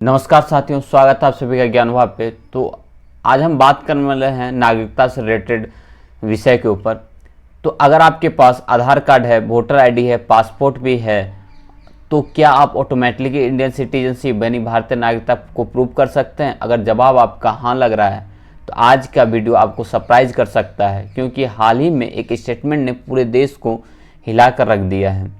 नमस्कार साथियों, स्वागत है आप सभी का ज्ञानवाह पे। तो आज हम बात करने वाले हैं नागरिकता से रिलेटेड विषय के ऊपर। तो अगर आपके पास आधार कार्ड है, वोटर आईडी है, पासपोर्ट भी है, तो क्या आप ऑटोमेटिकली इंडियन सिटीजनशिप यानी भारतीय नागरिकता को प्रूव कर सकते हैं? अगर जवाब आपका हाँ लग रहा है तो आज का वीडियो आपको सरप्राइज कर सकता है, क्योंकि हाल ही में एक स्टेटमेंट ने पूरे देश को हिला कर रख दिया है,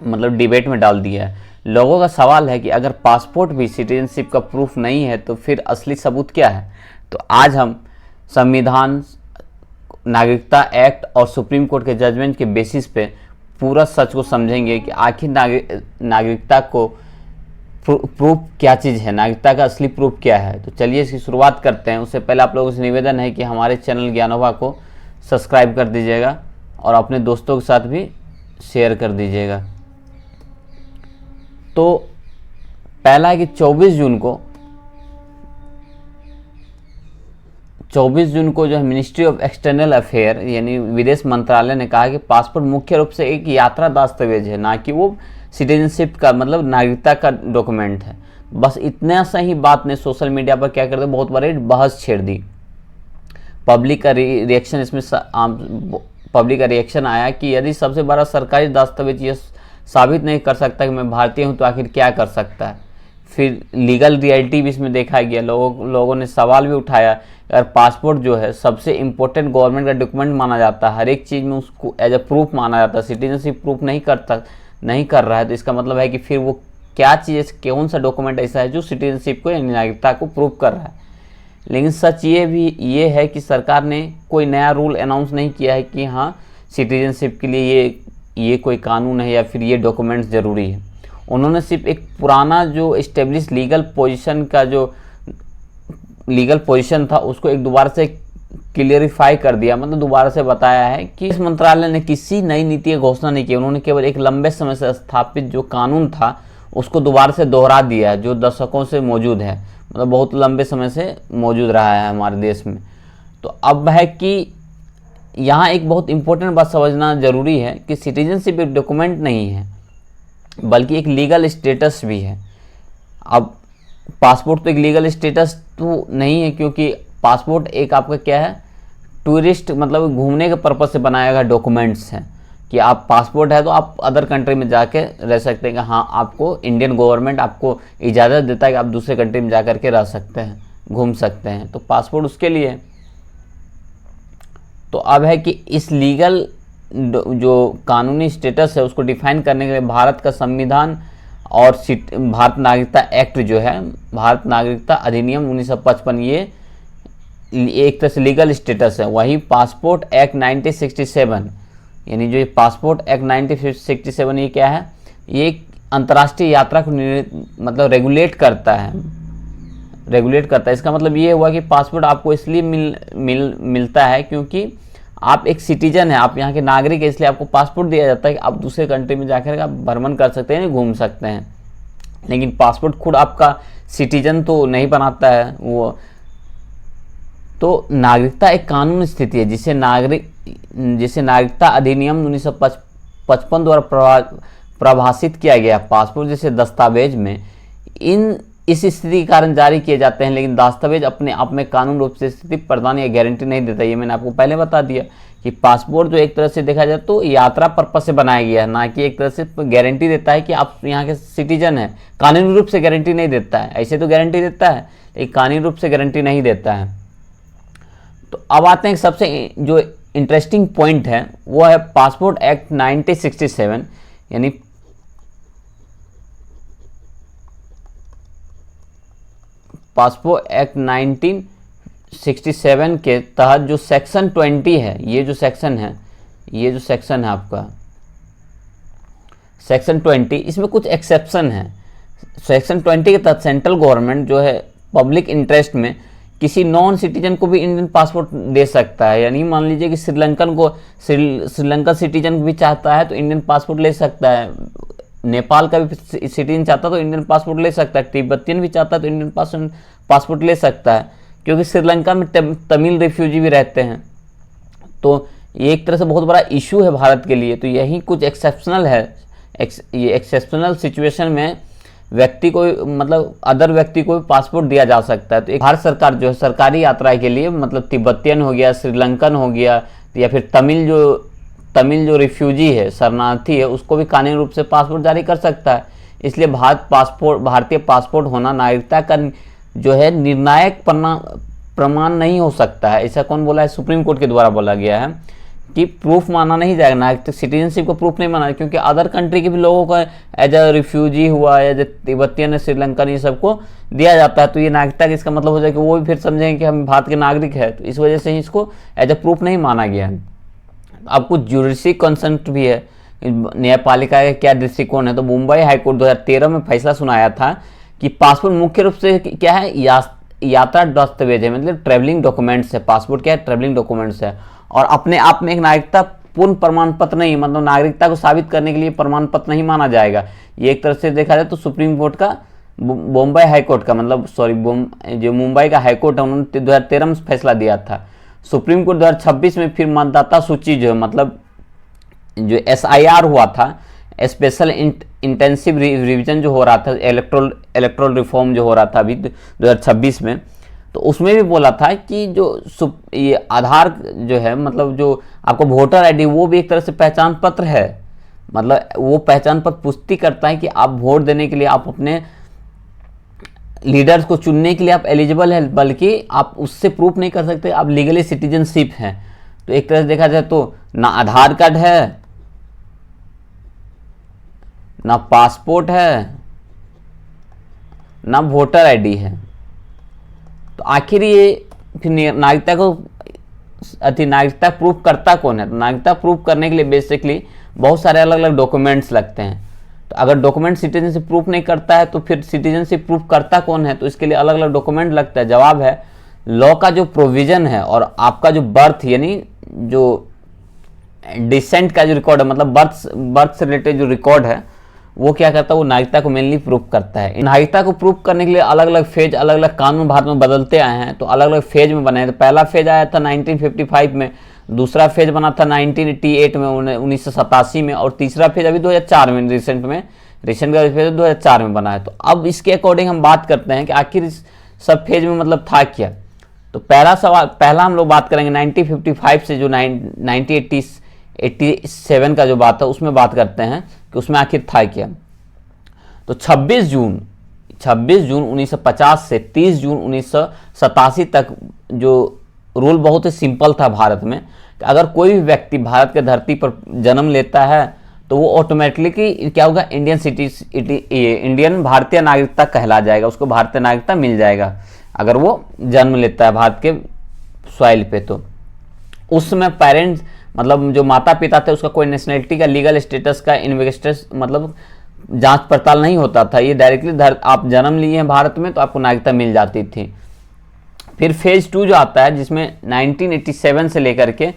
मतलब डिबेट में डाल दिया है। लोगों का सवाल है कि अगर पासपोर्ट भी सिटीजनशिप का प्रूफ नहीं है तो फिर असली सबूत क्या है? तो आज हम संविधान, नागरिकता एक्ट और सुप्रीम कोर्ट के जजमेंट के बेसिस पे पूरा सच को समझेंगे कि आखिर नागरिकता को प्रूफ क्या चीज़ है, नागरिकता का असली प्रूफ क्या है। तो चलिए इसकी शुरुआत करते हैं। उससे पहले आप लोगों से निवेदन है कि हमारे चैनल ज्ञानोबा को सब्सक्राइब कर दीजिएगा और अपने दोस्तों के साथ भी शेयर कर दीजिएगा। तो पहला है कि 24 जून को जो है मिनिस्ट्री ऑफ एक्सटर्नल अफेयर यानी विदेश मंत्रालय ने कहा कि पासपोर्ट मुख्य रूप से एक यात्रा दस्तावेज है, ना कि वो सिटीजनशिप का मतलब नागरिकता का डॉक्यूमेंट है। बस इतना सही बात ने सोशल मीडिया पर क्या कर दिया, बहुत बड़ी बहस छेड़ दी। पब्लिक का रिएक्शन आया कि यदि सबसे बड़ा सरकारी दस्तावेज ये साबित नहीं कर सकता कि मैं भारतीय हूं तो आखिर क्या कर सकता है। फिर लीगल रियलिटी भी इसमें देखा गया। लोगों ने सवाल भी उठाया, अगर पासपोर्ट जो है सबसे इम्पोर्टेंट गवर्नमेंट का डॉक्यूमेंट माना जाता है, हर एक चीज़ में उसको एज ए प्रूफ माना जाता है, सिटीजनशिप प्रूफ नहीं कर रहा है, तो इसका मतलब है कि फिर वो क्या चीज़, कौन सा डॉक्यूमेंट ऐसा है जो सिटीजनशिप को यानी नागरिकता को प्रूव कर रहा है। लेकिन सच ये है कि सरकार ने कोई नया रूल अनाउंस नहीं किया है कि हाँ सिटीजनशिप के लिए ये कोई कानून है या फिर ये डॉक्यूमेंट्स ज़रूरी है। उन्होंने सिर्फ एक पुराना जो एस्टेब्लिश लीगल पोजीशन था उसको एक दोबारा से क्लियरिफाई कर दिया, मतलब दोबारा से बताया है कि इस मंत्रालय ने किसी नई नीति की घोषणा नहीं की। उन्होंने केवल एक लंबे समय से स्थापित जो कानून था उसको दोबारा से दोहरा दिया है, जो दशकों से मौजूद है, मतलब बहुत लंबे समय से मौजूद रहा है हमारे देश में। तो अब है कि यहाँ एक बहुत इंपॉर्टेंट बात समझना जरूरी है कि सिटीजनशिप एक डॉक्यूमेंट नहीं है बल्कि एक लीगल स्टेटस भी है। अब पासपोर्ट तो एक लीगल स्टेटस तो नहीं है, क्योंकि पासपोर्ट एक आपका क्या है, टूरिस्ट मतलब घूमने के पर्पज से बनाया गया डॉक्यूमेंट्स हैं कि आप पासपोर्ट है तो आप अदर कंट्री में जाके रह सकते हैं कि हाँ आपको इंडियन गवर्नमेंट आपको इजाज़त देता है कि आप दूसरे कंट्री में जा करके रह सकते हैं, घूम सकते हैं। तो पासपोर्ट उसके लिए। तो अब है कि इस लीगल जो कानूनी स्टेटस है उसको डिफाइन करने के लिए भारत का संविधान और भारत नागरिकता एक्ट जो है, भारत नागरिकता अधिनियम 1955, ये एक तरह से लीगल स्टेटस है। वही पासपोर्ट एक्ट 1967 यानी जो ये पासपोर्ट एक्ट 1967 ये क्या है, ये एक अंतर्राष्ट्रीय यात्रा को मतलब रेगुलेट करता है। इसका मतलब ये हुआ कि पासपोर्ट आपको इसलिए मिलता है क्योंकि आप एक सिटीजन है, आप यहाँ के नागरिक है, इसलिए आपको पासपोर्ट दिया जाता है कि आप दूसरे कंट्री में जाकर आप भ्रमण कर सकते हैं, घूम सकते हैं। लेकिन पासपोर्ट खुद आपका सिटीजन तो नहीं बनाता है वो। तो नागरिकता एक कानूनी स्थिति है जिसे नागरिकता अधिनियम 1955 द्वारा परिभाषित किया गया। पासपोर्ट जैसे दस्तावेज में इस स्थिति के कारण जारी किए जाते हैं, लेकिन दस्तावेज अपने आप में कानून रूप से स्थिति प्रदान या गारंटी नहीं देता। ये मैंने आपको पहले बता दिया कि पासपोर्ट जो एक तरह से देखा जाए तो यात्रा पर्पज से बनाया गया है, ना कि एक तरह से गारंटी देता है कि आप यहाँ के सिटीजन हैं। कानूनी रूप से गारंटी नहीं देता है, ऐसे तो गारंटी देता है लेकिन कानूनी रूप से गारंटी नहीं देता है। तो अब आते हैं सबसे जो इंटरेस्टिंग पॉइंट है वो है पासपोर्ट एक्ट 1967 यानी पासपोर्ट एक्ट 1967 के तहत जो सेक्शन 20 है, ये जो सेक्शन है आपका सेक्शन 20, इसमें कुछ एक्सेप्शन है। सेक्शन 20 के तहत सेंट्रल गवर्नमेंट जो है पब्लिक इंटरेस्ट में किसी नॉन सिटीजन को भी इंडियन पासपोर्ट दे सकता है। यानी मान लीजिए कि श्रीलंका सिटीजन भी चाहता है तो इंडियन पासपोर्ट ले सकता है, नेपाल का भी सिटीजन चाहता तो इंडियन पासपोर्ट ले सकता है, तिब्बतियन भी चाहता तो इंडियन पासपोर्ट ले सकता है, क्योंकि श्रीलंका में तमिल रिफ्यूजी भी रहते हैं। तो ये एक तरह से बहुत बड़ा इशू है भारत के लिए। तो यही कुछ एक्सेप्शनल है, ये एक्सेप्शनल सिचुएशन में व्यक्ति को मतलब अदर व्यक्ति को पासपोर्ट दिया जा सकता है। तो एक भारत सरकार जो है सरकारी यात्रा के लिए मतलब तिब्बतियन हो गया, श्रीलंकन हो गया, या फिर तमिल जो रिफ्यूजी है, शरणार्थी है, उसको भी कानूनी रूप से पासपोर्ट जारी कर सकता है। इसलिए भारतीय पासपोर्ट होना नागरिकता का जो है निर्णायक प्रमाण नहीं हो सकता है। ऐसा कौन बोला है? सुप्रीम कोर्ट के द्वारा बोला गया है कि प्रूफ माना नहीं जाएगा, नागरिक सिटीजनशिप को प्रूफ नहीं माना, क्योंकि अदर कंट्री के भी लोगों को एज ए रिफ्यूजी हुआ, एज ए तिब्बतियन, श्रीलंकन, ये सबको दिया जाता है। तो ये नागरिकता का इसका मतलब हो जाएगा कि वो भी फिर समझेंगे कि हम भारत के नागरिक है, तो इस वजह से ही इसको एज ए प्रूफ नहीं माना गया है। अब कुछ ज्यूडिशरी कंसेंट भी है, न्यायपालिका का क्या दृष्टिकोण है। तो मुंबई हाईकोर्ट 2013 में फैसला सुनाया था कि पासपोर्ट मुख्य रूप से क्या है, यात्रा दस्तावेज है, मतलब ट्रैवलिंग डॉक्यूमेंट्स है। पासपोर्ट क्या है? ट्रैवलिंग डॉक्यूमेंट्स है, और अपने आप में एक नागरिकता पूर्ण प्रमाण पत्र नहीं, मतलब नागरिकता को साबित करने के लिए प्रमाण पत्र नहीं माना जाएगा। ये एक तरह से देखा जाए तो सुप्रीम कोर्ट का, बॉम्बे हाईकोर्ट का, मतलब सॉरी जो मुंबई का हाईकोर्ट है, उन्होंने 2013 में फैसला दिया था। सुप्रीम कोर्ट 2026 में फिर मतदाता सूची जो है, मतलब जो SIR हुआ था, स्पेशल इंटेंसिव रिवीजन जो हो रहा था, इलेक्ट्रोल रिफॉर्म जो हो रहा था अभी 2026 में, तो उसमें भी बोला था कि जो ये आधार जो है, मतलब जो आपको वोटर ID, वो भी एक तरह से पहचान पत्र है। मतलब वो पहचान पत्र पुष्टि करता है कि आप वोट देने के लिए, आप अपने लीडर्स को चुनने के लिए आप एलिजिबल है, बल्कि आप उससे प्रूफ नहीं कर सकते आप लीगली सिटीजनशिप हैं। तो एक तरह से देखा जाए तो ना आधार कार्ड है, ना पासपोर्ट है, ना वोटर ID है। तो आखिर ये फिर नागरिकता प्रूफ करता कौन है? तो नागरिकता प्रूफ करने के लिए बेसिकली बहुत सारे अलग अलग डॉक्यूमेंट्स लगते हैं। तो अगर डॉक्यूमेंट सिटीजनशिप प्रूफ नहीं करता है तो फिर सिटीजनशिप प्रूफ करता कौन है? तो इसके लिए अलग अलग डॉक्यूमेंट लगता है। जवाब है लॉ का जो प्रोविजन है और आपका जो बर्थ यानी जो डिसेंट का जो रिकॉर्ड है, मतलब बर्थ से रिलेटेड जो रिकॉर्ड है, वो क्या करता है? वो नागरिकता को मेनली प्रूफ करता है। नागरिकता को प्रूफ करने के लिए अलग अलग फेज, अलग अलग कानून भारत में बदलते आए हैं। तो अलग अलग फेज में बनाए। तो पहला फेज आया था 1955 में, दूसरा फेज बना था 1988 में, 1987 में, और तीसरा फेज अभी 2004 में रिसेंट का फेज 2004 में बना है। तो अब इसके अकॉर्डिंग हम बात करते हैं कि आखिर इस सब फेज में मतलब था क्या। तो पहला हम लोग बात करेंगे 1955 से जो 1987 का जो बात है उसमें बात करते हैं कि उसमें आखिर था क्या। तो 26 जून 1950 से 30 जून 1987 तक जो रूल बहुत ही सिंपल था भारत में कि अगर कोई भी व्यक्ति भारत के धरती पर जन्म लेता है तो वो ऑटोमेटिकली क्या होगा? इंडियन भारतीय नागरिकता कहला जाएगा, उसको भारतीय नागरिकता मिल जाएगा अगर वो जन्म लेता है भारत के सॉइल पे। तो उस समय पेरेंट्स मतलब जो माता पिता थे उसका कोई नेशनलिटी का लीगल स्टेटस का इन्वेस्टिगेशन मतलब जांच पड़ताल नहीं होता था। ये डायरेक्टली आप जन्म लिए हैं भारत में तो आपको नागरिकता मिल जाती थी। फिर फेज 2 जो आता है जिसमें 1987 से लेकर के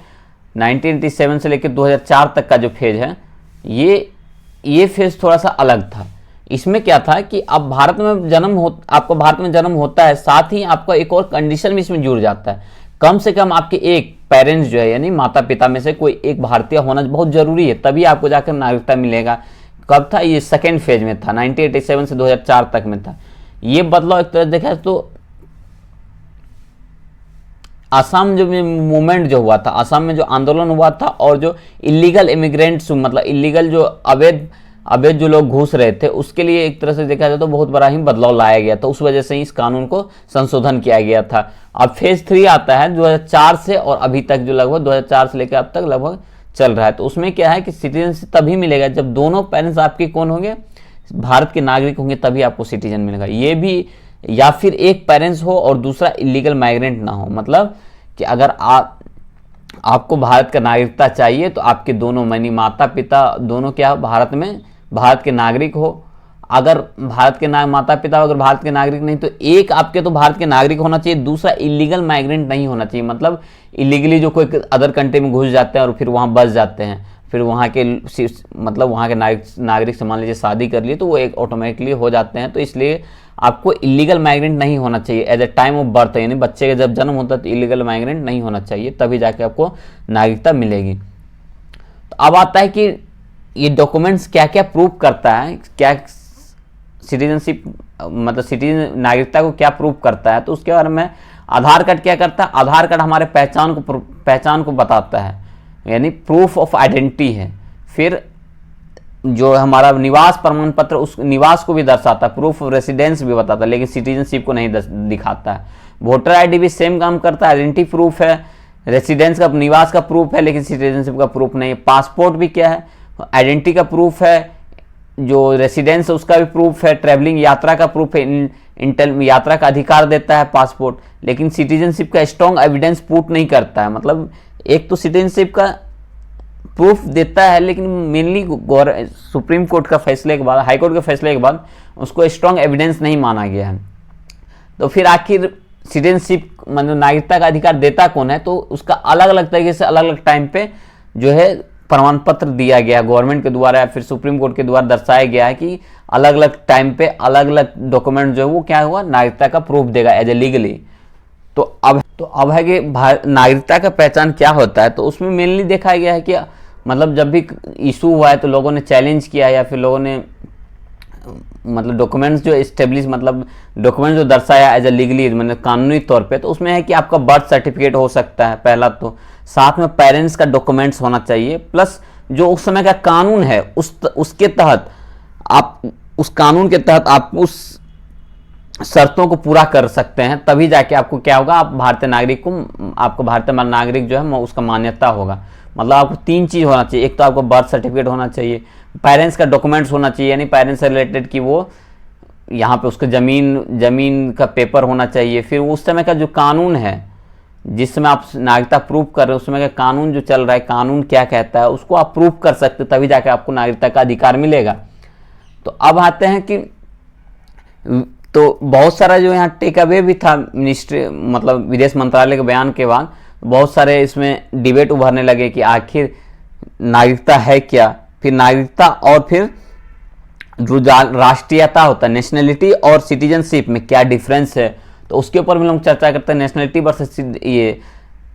2004 तक का जो फेज है, ये फेज थोड़ा सा अलग था। इसमें क्या था कि अब आपको भारत में जन्म होता है, साथ ही आपका एक और कंडीशन भी इसमें जुड़ जाता है। कम से कम आपके एक पेरेंट्स जो है यानी माता पिता में से कोई एक भारतीय होना बहुत जरूरी है, तभी आपको जाकर नागरिकता मिलेगा। कब था? ये सेकेंड फेज में था, 1987 से 2004 तक में था। ये बदलाव एक तरह देखा तो असम जो मूवमेंट जो हुआ था, असम में जो आंदोलन हुआ था और जो इलीगल इमिग्रेंट्स मतलब इलीगल जो अवैध जो लोग घुस रहे थे उसके लिए एक तरह से देखा जाए तो बहुत बड़ा ही बदलाव लाया गया था। उस वजह से इस कानून को संशोधन किया गया था। अब फेज 3 आता है 2004 से और अभी तक जो लगभग 2004 से लेकर अब तक लगभग चल रहा है। तो उसमें क्या है कि सिटीजनशिप तभी मिलेगा जब दोनों पेरेंट्स आपके कौन होंगे? भारत के नागरिक होंगे, तभी आपको सिटीजन मिलेगा। ये भी या फिर एक पेरेंट्स हो और दूसरा इलीगल माइग्रेंट ना हो, मतलब कि अगर आपको भारत का नागरिकता चाहिए तो आपके दोनों यानी माता पिता दोनों क्या भारत के नागरिक हो। अगर माता पिता अगर भारत के नागरिक नहीं तो एक आपके तो भारत के नागरिक होना चाहिए, दूसरा इलीगल माइग्रेंट नहीं होना चाहिए। मतलब इलीगली जो कोई अदर कंट्री में घुस जाते हैं और फिर वहाँ बस जाते हैं, फिर वहाँ के मतलब वहाँ के नागरिक से मान लीजिए शादी कर लिए तो वो एक ऑटोमेटिकली हो जाते हैं। तो इसलिए आपको इलीगल माइग्रेंट नहीं होना चाहिए as a time of birth, यानी बच्चे का जब जन्म होता है तो इलीगल माइग्रेंट नहीं होना चाहिए, तभी जाके आपको नागरिकता मिलेगी। तो अब आता है कि ये डॉक्यूमेंट्स क्या क्या प्रूव करता है, क्या सिटीजनशिप मतलब सिटीजन नागरिकता को क्या प्रूव करता है, तो उसके बारे में आधार कार्ड क्या करता है। आधार कार्ड हमारे पहचान को बताता है, यानी प्रूफ ऑफ आइडेंटिटी है। फिर जो हमारा निवास प्रमाण पत्र, उस निवास को भी दर्शाता है, प्रूफ ऑफ रेसिडेंस भी बताता है, लेकिन सिटीजनशिप को नहीं दिखाता है। वोटर आईडी भी सेम काम करता है, आइडेंटिटी प्रूफ है, रेसिडेंस का निवास का प्रूफ है, लेकिन सिटीजनशिप का प्रूफ नहीं है। पासपोर्ट भी क्या है, आइडेंटिटी का प्रूफ है, जो रेसिडेंस है उसका भी प्रूफ है, ट्रैवलिंग यात्रा का प्रूफ है, यात्रा का अधिकार देता है पासपोर्ट, लेकिन सिटीजनशिप का स्ट्रॉन्ग एविडेंस पुट नहीं करता है। मतलब एक तो सिटीजनशिप का प्रूफ देता है, लेकिन मेनली सुप्रीम कोर्ट का फैसले के बाद, हाई कोर्ट के फैसले के बाद उसको स्ट्रॉन्ग एविडेंस नहीं माना गया है। तो फिर आखिर सिटीजनशिप मतलब नागरिकता का अधिकार देता कौन है, तो उसका अलग अलग तरीके से अलग अलग टाइम पे जो है प्रमाण पत्र दिया गया गवर्नमेंट के द्वारा या फिर सुप्रीम कोर्ट के द्वारा दर्शाया गया है कि अलग अलग टाइम पे अलग अलग डॉक्यूमेंट जो है वो क्या हुआ, नागरिकता का प्रूफ देगा एज ए लीगली। तो अब है कि नागरिकता का पहचान क्या होता है, तो उसमें मेनली देखा गया है कि मतलब जब भी इशू हुआ है तो लोगों ने चैलेंज किया या फिर लोगों ने मतलब डॉक्यूमेंट्स जो एस्टेब्लिश मतलब डॉक्यूमेंट जो दर्शाया एज ए लीगली मतलब कानूनी तौर पे, तो उसमें है कि आपका बर्थ सर्टिफिकेट हो सकता है पहला, तो साथ में पेरेंट्स का डॉक्यूमेंट्स होना चाहिए, प्लस जो उस समय का कानून है उसके तहत आप उस कानून के तहत आप उस शर्तों को पूरा कर सकते हैं, तभी जाके आपको क्या होगा, आप भारतीय नागरिक को आपको भारतीय नागरिक जो है उसका मान्यता होगा। मतलब आपको 3 चीज़ होना चाहिए, एक तो आपको बर्थ सर्टिफिकेट होना चाहिए, पेरेंट्स का डॉक्यूमेंट्स होना चाहिए, यानी पेरेंट्स से रिलेटेड कि वो यहाँ पे उसका ज़मीन का पेपर होना चाहिए। फिर उस समय का जो कानून है जिस समय आप नागरिकता प्रूव कर रहे हो उस समय का कानून जो चल रहा है, कानून क्या कहता है उसको आप प्रूव कर सकते, तभी जाके आपको नागरिकता का अधिकार मिलेगा। तो अब आते हैं कि तो बहुत सारा जो यहाँ टेक अवे भी था मिनिस्ट्री मतलब विदेश मंत्रालय के बयान के बाद, बहुत सारे इसमें डिबेट उभरने लगे कि आखिर नागरिकता है क्या, फिर नागरिकता और फिर जो राष्ट्रीयता होता है नेशनलिटी और सिटीजनशिप में क्या डिफरेंस है, तो उसके ऊपर भी लोग चर्चा करते हैं। नेशनलिटी वर्सेस ये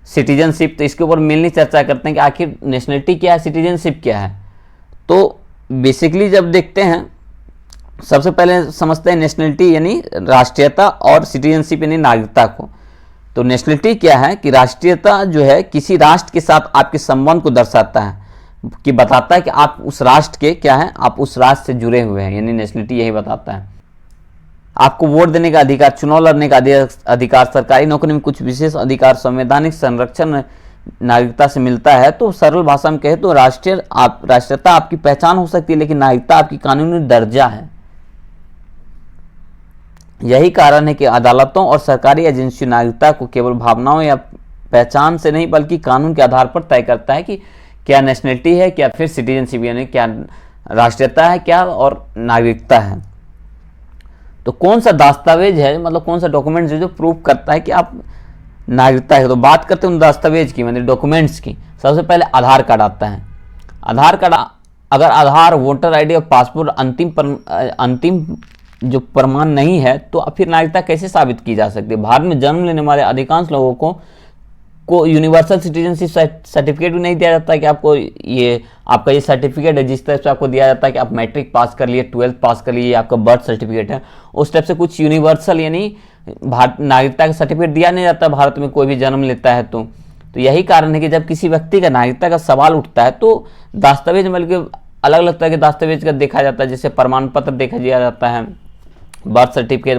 सिटीजनशिप, तो इसके ऊपर मेनली चर्चा करते हैं कि आखिर नेशनलिटी क्या है, सिटीजनशिप क्या है। तो बेसिकली जब देखते हैं सबसे पहले समझते हैं नेशनलिटी यानी राष्ट्रीयता और सिटीजनशिप यानी नागरिकता को। तो नेशनलिटी क्या है कि राष्ट्रीयता जो है किसी राष्ट्र के साथ आपके संबंध को दर्शाता है, कि बताता है कि आप उस राष्ट्र के क्या है, आप उस राष्ट्र से जुड़े हुए हैं, यानी नेशनलिटी यही बताता है। आपको वोट देने का अधिकार, चुनाव लड़ने का अधिकार, सरकारी नौकरी में कुछ विशेष अधिकार, संवैधानिक संरक्षण नागरिकता से मिलता है। तो सरल भाषा में कहे तो राष्ट्रीयता आपकी पहचान हो सकती है, लेकिन नागरिकता आपकी कानूनी दर्जा है। यही कारण है कि अदालतों और सरकारी एजेंसी नागरिकता को केवल भावनाओं या पहचान से नहीं बल्कि कानून के आधार पर तय करता है कि क्या नेशनलिटी है, क्या फिर सिटीजनशिप यानी क्या राष्ट्रीयता है, क्या और नागरिकता है। तो कौन सा दस्तावेज है, मतलब कौन सा डॉक्यूमेंट जो प्रूव करता है कि आप नागरिकता है। तो बात करते हैं उन दस्तावेज की मतलब डॉक्यूमेंट्स की। सबसे पहले आधार कार्ड आता है। आधार कार्ड, अगर आधार, वोटर आईडी और पासपोर्ट अंतिम जो प्रमाण नहीं है तो फिर नागरिकता कैसे साबित की जा सकती है। भारत में जन्म लेने वाले अधिकांश लोगों को यूनिवर्सल सिटीजनशिप सर्टिफिकेट भी नहीं दिया जाता है कि आपको ये आपका ये सर्टिफिकेट है जिस तरह से आपको दिया जाता है कि आप मैट्रिक पास कर लिए, 12th पास कर लिए, आपका बर्थ सर्टिफिकेट है, उस टाइप से कुछ यूनिवर्सल यानी भारत नागरिकता का सर्टिफिकेट दिया नहीं जाता भारत में कोई भी जन्म लेता है। तो यही कारण है कि जब किसी व्यक्ति का नागरिकता का सवाल उठता है तो दस्तावेज बल्कि अलग अलग तरह के दस्तावेज का देखा जाता है, जैसे प्रमाण पत्र देखा जाता है, बर्थ सर्टिफिकेट,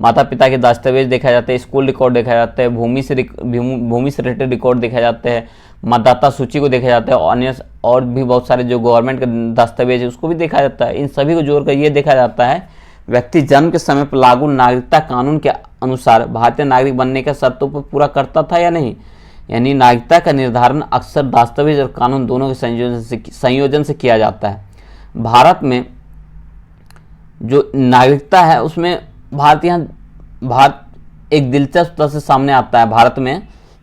माता पिता के दस्तावेज देखा जाते हैं, स्कूल रिकॉर्ड देखा जाता है, भूमि से रिलेटेड रिकॉर्ड देखा जाते हैं, मतदाता सूची को देखा जाता है, अन्य और भी बहुत सारे जो गवर्नमेंट के दस्तावेज है उसको भी देखा जाता है। इन सभी को जोड़कर ये देखा जाता है व्यक्ति जन्म के समय पर लागू नागरिकता कानून के अनुसार भारतीय नागरिक बनने के शर्तों पर पूरा करता था या नहीं। यानी नागरिकता का निर्धारण अक्सर दस्तावेज और कानून दोनों के संयोजन से किया जाता है। भारत में जो नागरिकता है उसमें भारत एक दिलचस्प तरह से सामने आता है भारत में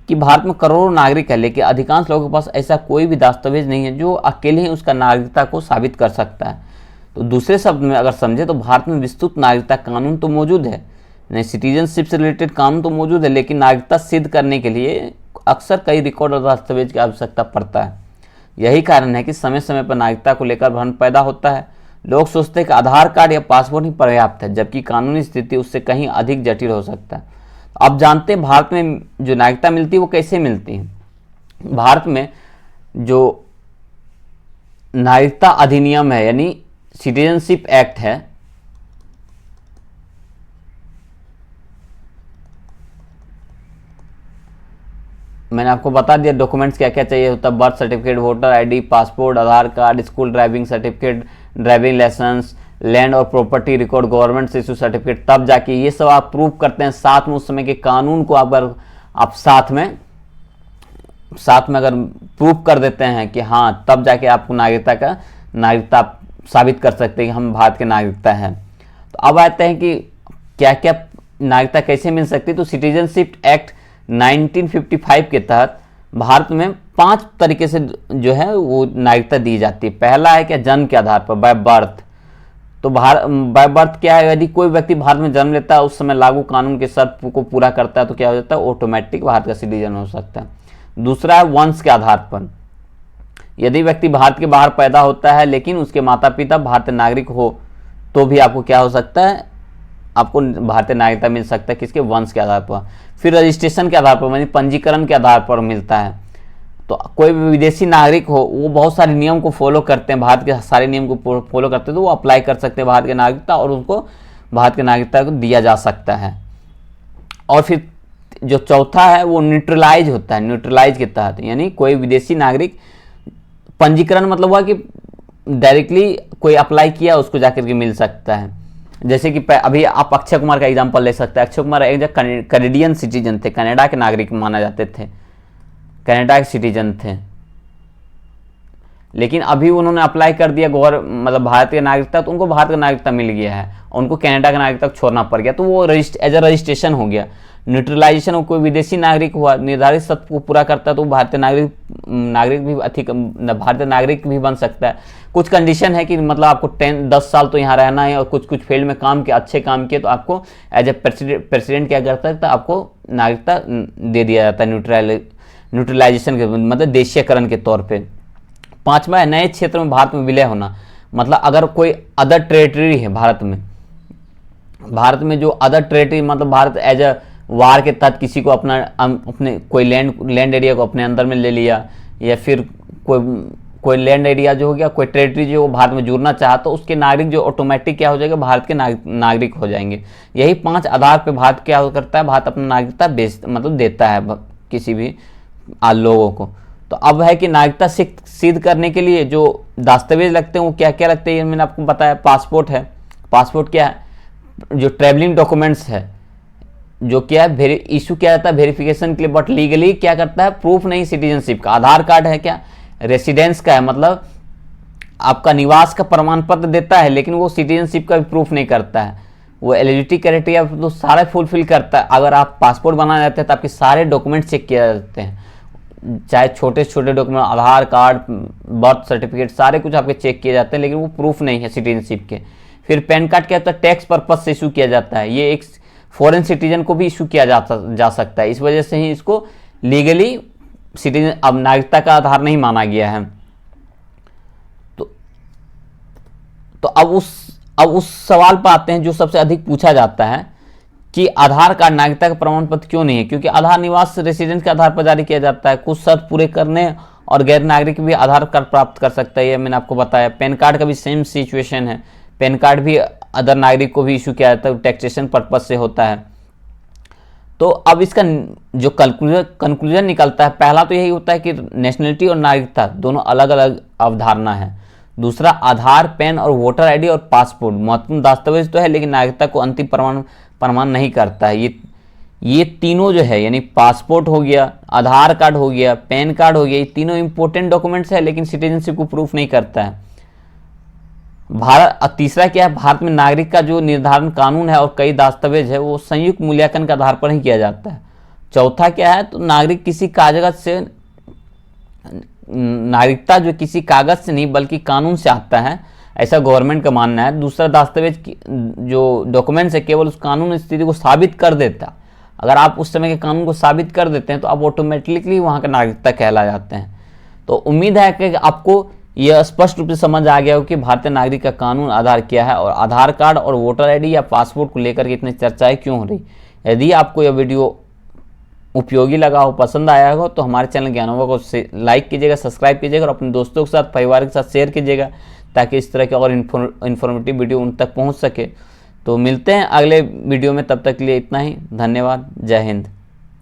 कि भारत में करोड़ों नागरिक है, लेकिन अधिकांश लोगों के पास ऐसा कोई भी दस्तावेज नहीं है जो अकेले ही उसका नागरिकता को साबित कर सकता है। तो दूसरे शब्द में अगर समझे तो भारत में विस्तृत नागरिकता कानून तो मौजूद है, नहीं सिटीजनशिप से रिलेटेड कानून तो मौजूद है, लेकिन नागरिकता सिद्ध करने के लिए अक्सर कई रिकॉर्ड और दस्तावेज की आवश्यकता पड़ता है। यही कारण है कि समय समय पर नागरिकता को लेकर भ्रम पैदा होता है। लोग सोचते हैं कि आधार कार्ड या पासपोर्ट ही पर्याप्त है, जबकि कानूनी स्थिति उससे कहीं अधिक जटिल हो सकता है। अब जानते हैं भारत में जो नागरिकता मिलती है वो कैसे मिलती है। भारत में जो नागरिकता अधिनियम है यानी सिटीजनशिप एक्ट है, मैंने आपको बता दिया डॉक्यूमेंट्स क्या क्या चाहिए होता है, birth certificate, voter ID, passport, Aadhaar card, school driving certificate, driving licence, land और प्रॉपर्टी रिकॉर्ड, गवर्नमेंट से इशू सर्टिफिकेट, तब जाके ये सब आप प्रूव करते हैं। साथ में उस समय के कानून को अगर आप साथ में अगर प्रूव कर देते हैं कि हाँ, तब जाके आपको नागरिकता साबित कर सकते हैं कि हम भारत के नागरिकता है। तो अब आते हैं कि क्या क्या नागरिकता कैसे मिल सकती है। तो सिटीजनशिप एक्ट 1955 के तहत भारत में 5 तरीके से जो है वो नागरिकता दी जाती है। पहला है क्या, जन्म के आधार पर, बाय बर्थ। तो बाय बर्थ क्या है, यदि कोई व्यक्ति भारत में जन्म लेता है, उस समय लागू कानून के शर्त को पूरा करता है, तो क्या हो जाता है, ऑटोमेटिक भारत का सिटीजन हो सकता है। दूसरा है वंश के आधार पर, यदि व्यक्ति भारत के बाहर पैदा होता है लेकिन उसके माता पिता भारतीय नागरिक हो, तो भी आपको क्या हो सकता है, आपको भारतीय नागरिकता मिल सकता है, किसके, वंश के आधार पर। फिर रजिस्ट्रेशन के आधार पर, यानी पंजीकरण के आधार पर मिलता है। तो कोई भी विदेशी नागरिक हो, वो बहुत सारे नियम को फॉलो करते हैं, भारत के सारे नियम को फॉलो करते हैं, तो वो अप्लाई कर सकते हैं भारत की नागरिकता, और उनको भारत की नागरिकता को दिया जा सकता है। और फिर जो चौथा है वो न्यूट्रलाइज होता है, न्यूट्रलाइज के तहत, यानी कोई विदेशी नागरिक, पंजीकरण मतलब हुआ कि डायरेक्टली कोई अप्लाई किया उसको जाकर के मिल सकता है। जैसे कि अभी आप अक्षय कुमार का एग्जांपल ले सकते हैं। अक्षय कुमार एक कैनेडियन सिटीजन थे, कनाडा के नागरिक माना जाते थे, कनाडा के सिटीजन थे, लेकिन अभी उन्होंने अप्लाई कर दिया मतलब भारत की नागरिकता, तो उनको भारत का नागरिकता मिल गया है, उनको कनाडा का नागरिकता छोड़ना पड़ गया, तो वो एज ए रजिस्ट्रेशन हो गया। न्यूट्रलाइजेशन में कोई विदेशी नागरिक हुआ, निर्धारित शर्त को पूरा करता है, तो भारतीय नागरिक भी बन सकता है। कुछ कंडीशन है कि मतलब आपको 10 साल तो यहाँ रहना है, और कुछ फील्ड में अच्छे काम किए तो आपको एज ए प्रेसिडेंट क्या करता है, आपको नागरिकता दे दिया जाता है न्यूट्रलाइजेशन के मतलब देशीयकरण के तौर पे। 5वां है नए क्षेत्र में भारत में विलय होना, मतलब अगर कोई अदर टेरिटरी है भारत में जो अदर टेरिटरी, मतलब भारत एज अ वार के तहत किसी को अपने कोई लैंड एरिया को अपने अंदर में ले लिया, या फिर कोई लैंड एरिया जो हो गया, कोई टेरिटरी जो भारत में जुड़ना चाहा, तो उसके नागरिक जो ऑटोमेटिक क्या हो जाएगा, भारत के नागरिक हो जाएंगे। यही 5 आधार पे भारत क्या करता है, भारत अपना नागरिकता मतलब देता है किसी भी लोगों को। तो अब है कि नागरिकता सिद्ध करने के लिए जो दस्तावेज लगते हैं वो क्या क्या लगते हैं, मैंने आपको बताया। पासपोर्ट है, पासपोर्ट क्या है, जो ट्रैवलिंग डॉक्यूमेंट्स है, जो क्या है इशू किया जाता है वेरिफिकेशन के लिए, बट लीगली क्या करता है, प्रूफ नहीं सिटीजनशिप का। आधार कार्ड है क्या, रेसिडेंस का है, मतलब आपका निवास का प्रमाण पत्र देता है, लेकिन वो सिटीजनशिप का भी प्रूफ नहीं करता है। वो एलिजिबिलिटी क्राइटेरिया तो सारे फुलफिल करता है। अगर आप पासपोर्ट बनाना चाहते हैं तो आपके सारे डॉक्यूमेंट चेक किए जाते हैं, चाहे छोटे से छोटे डॉक्यूमेंट, आधार कार्ड, बर्थ सर्टिफिकेट, सारे कुछ आपके चेक किए जाते हैं, लेकिन वो प्रूफ नहीं है सिटीजनशिप के। फिर पैन कार्ड क्या होता है, टैक्स पर्पज से इशू किया जाता है, ये एक फॉरेन सिटीजन को भी इशू किया जा सकता है। इस वजह से ही इसको लीगली सिटीजन अब नागरिकता का आधार नहीं माना गया है। तो अब उस सवाल पर आते हैं जो सबसे अधिक पूछा जाता है कि आधार कार्ड नागरिकता का प्रमाण पत्र क्यों नहीं है। क्योंकि आधार निवास रेसिडेंस के आधार पर जारी किया जाता है, कुछ शर्त पूरे करने और गैर नागरिक भी आधार कार्ड प्राप्त कर सकता है, ये मैंने आपको बताया। पैन कार्ड का भी सेम सिचुएशन है, पैन कार्ड भी अदर नागरिक को भी इशू किया जाता है, टैक्सेशन पर्पज से होता है। तो अब इसका जो कंक्लूजन निकलता है, पहला तो यही होता है कि नेशनलिटी और नागरिकता दोनों अलग अलग अवधारणा है। दूसरा, आधार, पैन और वोटर आईडी और पासपोर्ट महत्वपूर्ण दस्तावेज तो है, लेकिन नागरिकता को अंतिम प्रमाण नहीं करता है। ये तीनों जो है, यानी पासपोर्ट हो गया, आधार कार्ड हो गया, पैन कार्ड हो गया, ये तीनों इंपॉर्टेंट डॉक्यूमेंट्स है, लेकिन सिटीजनशिप को प्रूफ नहीं करता है। तीसरा क्या है, भारत में नागरिक का जो निर्धारण कानून है और कई दस्तावेज है वो संयुक्त मूल्यांकन के आधार पर ही किया जाता है। चौथा क्या है, तो नागरिक किसी कागज से, नागरिकता जो किसी कागज से नहीं बल्कि कानून से आता है, ऐसा गवर्नमेंट का मानना है। दूसरा, दस्तावेज जो डॉक्यूमेंट्स है केवल उस कानून स्थिति को साबित कर देता। अगर आप उस समय के कानून को साबित कर देते हैं तो आप ऑटोमेटिकली वहाँ का नागरिकता कहला जाते हैं। तो उम्मीद है कि आपको यह स्पष्ट रूप से समझ आ गया हो कि भारतीय नागरिक का कानून आधार क्या है और आधार कार्ड और वोटर आईडी या पासपोर्ट को लेकर के इतनी चर्चाएं क्यों हो रही। यदि आपको यह वीडियो उपयोगी लगा हो, पसंद आया हो, तो हमारे चैनल ज्ञानोबा को लाइक कीजिएगा, सब्सक्राइब कीजिएगा और अपने दोस्तों के साथ, परिवार के साथ शेयर कीजिएगा, ताकि इस तरह के और इन्फॉर्मेटिव वीडियो उन तक पहुंच सके। तो मिलते हैं अगले वीडियो में, तब तक के लिए इतना ही। धन्यवाद। जय हिंद।